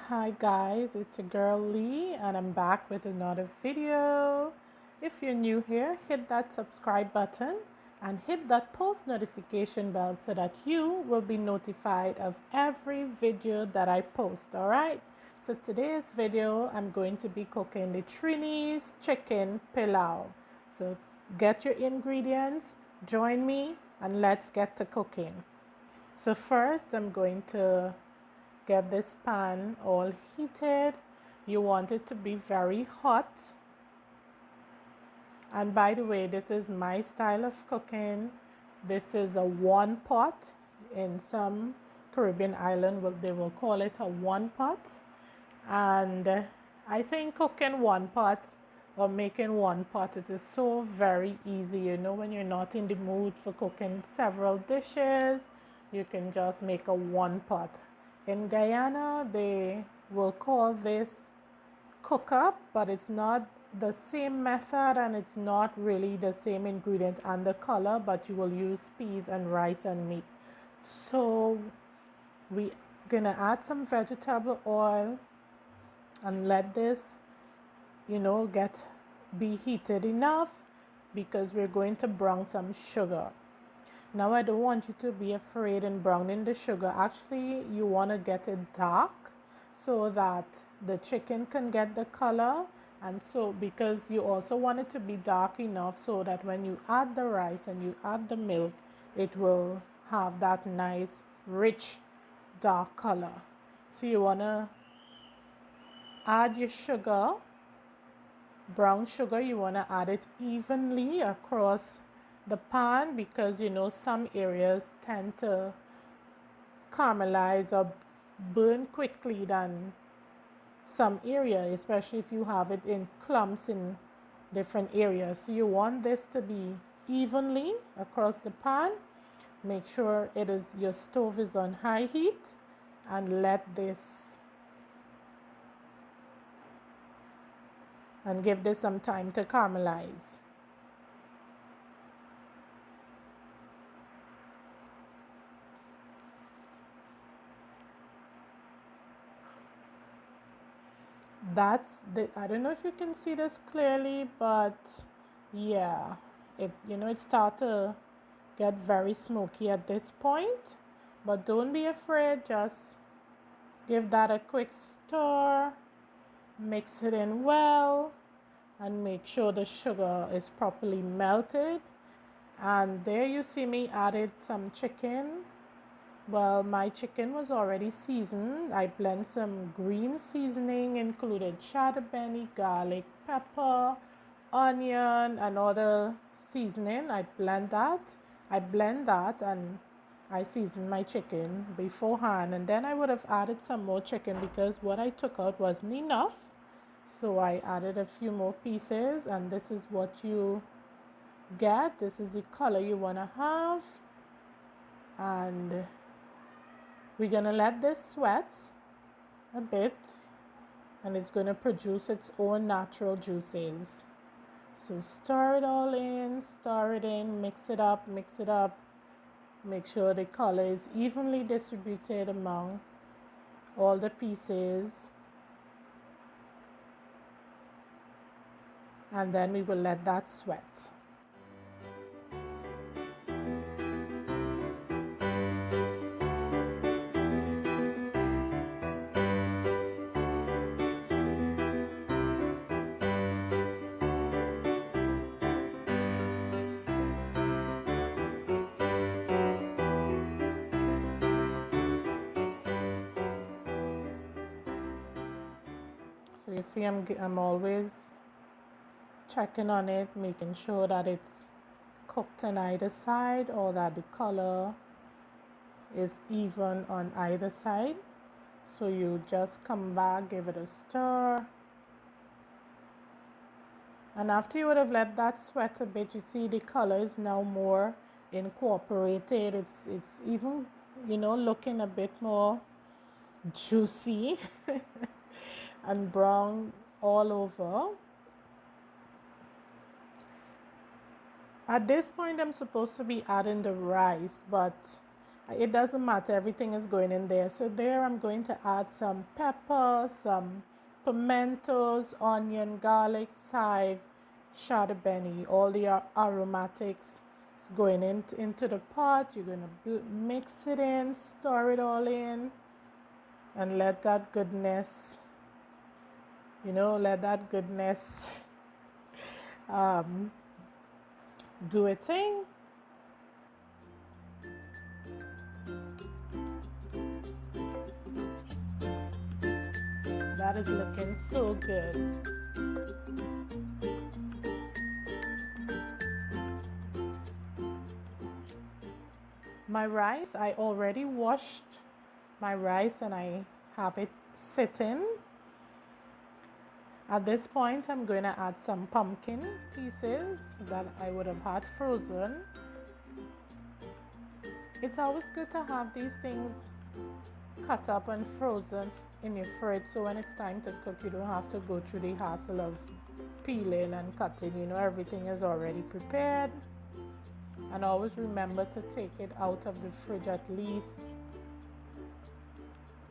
Hi guys, it's your girl Lee and I'm back with another video. If you're new here, hit that subscribe button and hit that post notification bell so that you will be notified of every video that I post, alright? So today's video, I'm going to be cooking the Trinise Chicken Pelau. So get your ingredients, join me and let's get to cooking. So first I'm going to get this pan all heated. You want it to be very hot. And by the way, this is my style of cooking. This is a one pot. In some Caribbean island, they will call it a one pot. And I think cooking one pot or making one pot, it is so very easy. You know, when you're not in the mood for cooking several dishes, you can just make a one pot. In Guyana, they will call this cook up, but it's not the same method and it's not really the same ingredient and the color, but you will use peas and rice and meat. So we gonna add some vegetable oil and let this, be heated enough because we're going to brown some sugar. Now I don't want you to be afraid in browning the sugar. Actually, you want to get it dark so that the chicken can get the color, and so because you also want it to be dark enough so that when you add the rice and you add the milk, it will have that nice rich dark color. So you want to add your sugar, brown sugar. You want to add it evenly across the pan because some areas tend to caramelize or burn quickly than some area, especially if you have it in clumps in different areas. So you want this to be evenly across the pan. Make sure your stove is on high heat and let this and give this some time to caramelize. I don't know if you can see this clearly, but yeah, it start to get very smoky at this point, but don't be afraid. Just give that a quick stir, mix it in well, and make sure the sugar is properly melted. And there you see me added some chicken. Well, my chicken was already seasoned. I blend some green seasoning, included shado, beni, garlic, pepper, onion, and other seasoning. I blend that and I seasoned my chicken beforehand. And then I would have added some more chicken because what I took out wasn't enough. So I added a few more pieces, and this is what you get. This is the color you want to have. And we're going to let this sweat a bit, and it's going to produce its own natural juices. So stir it all in, mix it up. Make sure the color is evenly distributed among all the pieces. And then we will let that sweat. So you see, I'm always checking on it, making sure that it's cooked on either side or that the color is even on either side. So you just come back, give it a stir. And after you would have let that sweat a bit, you see the color is now more incorporated. It's even, looking a bit more juicy and brown all over. At this point, I'm supposed to be adding the rice, but It doesn't matter, everything is going in there. So there I'm going to add some pepper, some pimentos, onion, garlic, chive, shado, beni, all the aromatics is going into the pot. You're going to mix it in, stir it all in, and let that goodness, let that goodness do its thing. That is looking so good. My rice, I already washed my rice and I have it sitting. At this point, I'm going to add some pumpkin pieces that I would have had frozen. It's always good to have these things cut up and frozen in your fridge, so when it's time to cook, you don't have to go through the hassle of peeling and cutting. Everything is already prepared. And always remember to take it out of the fridge at least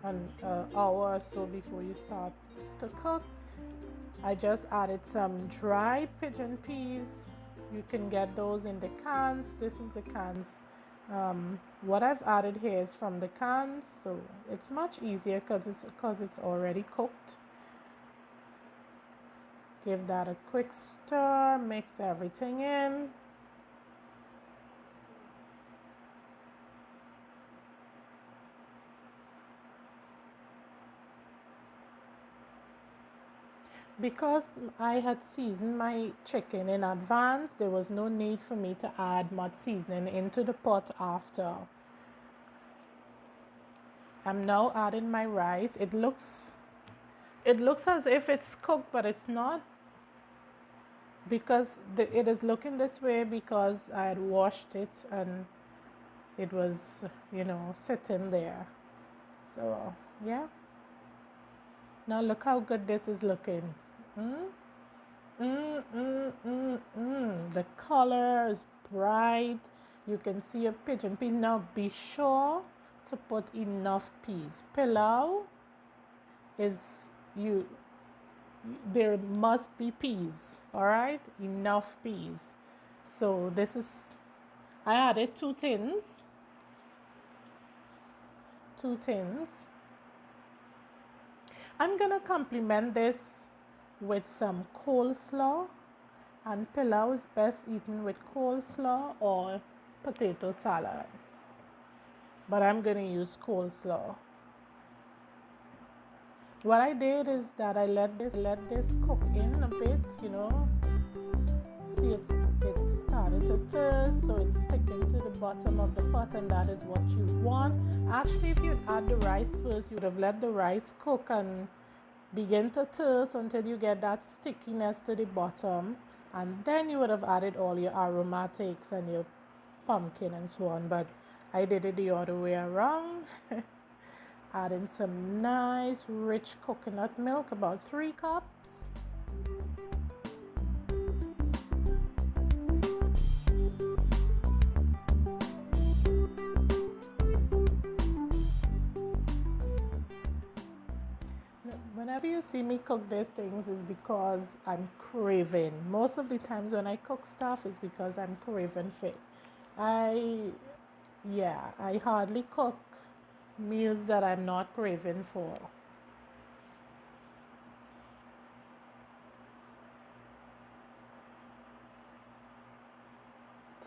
an hour or so before you start to cook. I just added some dry pigeon peas. You can get those in the cans. This is the cans. What I've added here is from the cans, so it's much easier because it's already cooked. Give that a quick stir, mix everything in. Because I had seasoned my chicken in advance, there was no need for me to add much seasoning into the pot after. I'm now adding my rice. It looks as if it's cooked, but it's not, because it is looking this way because I had washed it and it was, sitting there. So, yeah. Now look how good this is looking. The color is bright. You can see a pigeon pea. Now be sure to put enough peas. Pilau is there must be peas. All right, enough peas. So I added 2 tins. 2 tins. I'm gonna complement this with some coleslaw, and pilau is best eaten with coleslaw or potato salad, but I'm gonna use coleslaw. What I did is that I let this cook in a bit, See, it started to thirst, so it's sticking to the bottom of the pot, and that is what you want. Actually, if you add the rice first, you would have let the rice cook and begin to thirst until you get that stickiness to the bottom, and then you would have added all your aromatics and your pumpkin and so on. But I did it the other way around. Adding some nice rich coconut milk, about 3 cups. Whenever you see me cook these things is because I'm craving. Most of the times when I cook stuff is because I'm craving fit. I hardly cook meals that I'm not craving for.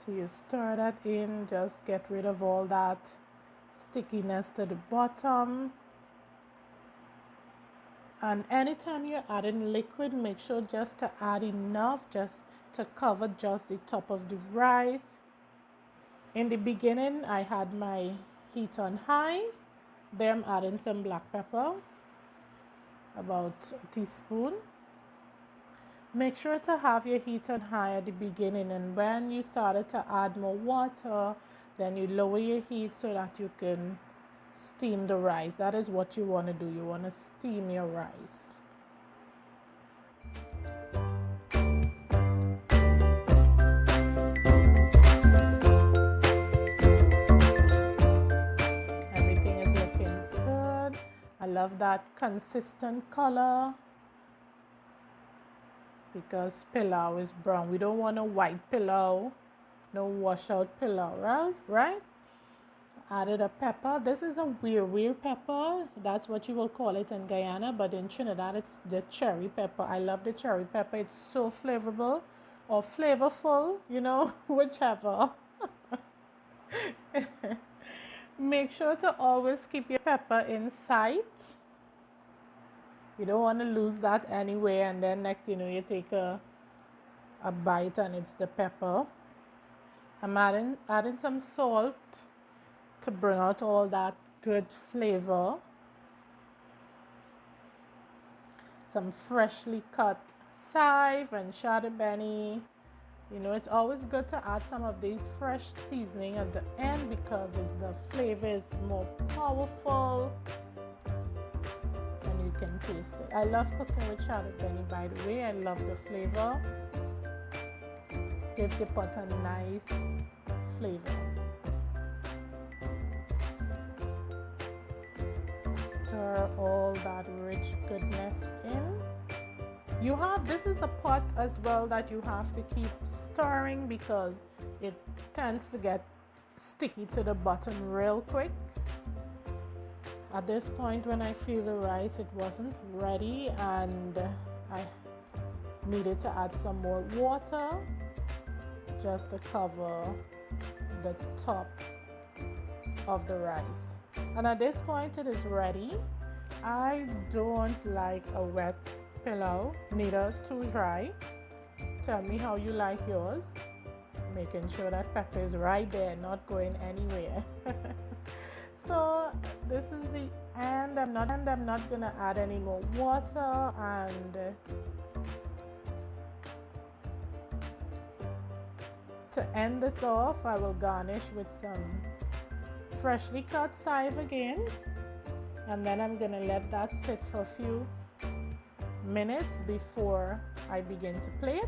So you stir that in, just get rid of all that stickiness to the bottom. And anytime you're adding liquid, make sure just to add enough just to cover just the top of the rice. In the beginning, I had my heat on high. There I'm adding some black pepper, about a teaspoon. Make sure to have your heat on high at the beginning, and when you started to add more water, then you lower your heat so that you can steam the rice. That is what you want to do. You want to steam your rice. love that consistent color because pilau is brown. We don't want a white pilau, no washout pilau, right? Added a pepper. This is a wiri pepper. That's what you will call it in Guyana, but in Trinidad it's the cherry pepper. I love the cherry pepper. It's so flavorful or flavorful, whichever. Make sure to always keep your pepper in sight. You don't want to lose that anyway, and then next you take a bite and it's the pepper. I'm adding some salt to bring out all that good flavor. Some freshly cut chive and shado beni. It's always good to add some of these fresh seasoning at the end because the flavor is more powerful and you can taste it. I love cooking with shado beni, by the way. I love the flavor. Gives your pot a nice flavor. Stir all that rich goodness in. This is a pot as well that you have to keep stirring because it tends to get sticky to the bottom real quick. At this point, when I feel the rice, it wasn't ready and I needed to add some more water just to cover the top of the rice. And at this point, it is ready. I don't like a wet pilau, neither too dry. Tell me how you like yours. Making sure that pepper is right there, not going anywhere. So this is the end. I'm not gonna add any more water, and to end this off, I will garnish with some freshly cut chive again, and then I'm gonna let that sit for a few minutes before I begin to plate.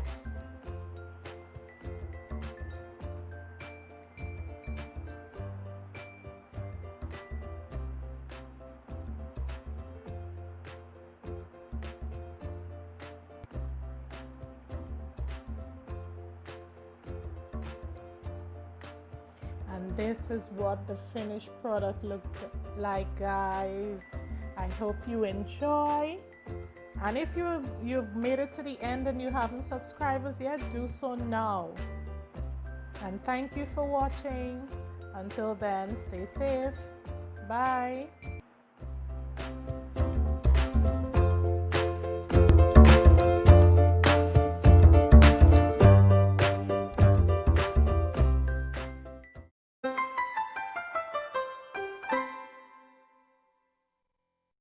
And this is what the finished product looked like, guys. I hope you enjoy. And if you've made it to the end and you haven't subscribed us yet, do so now. And thank you for watching. Until then, stay safe. Bye.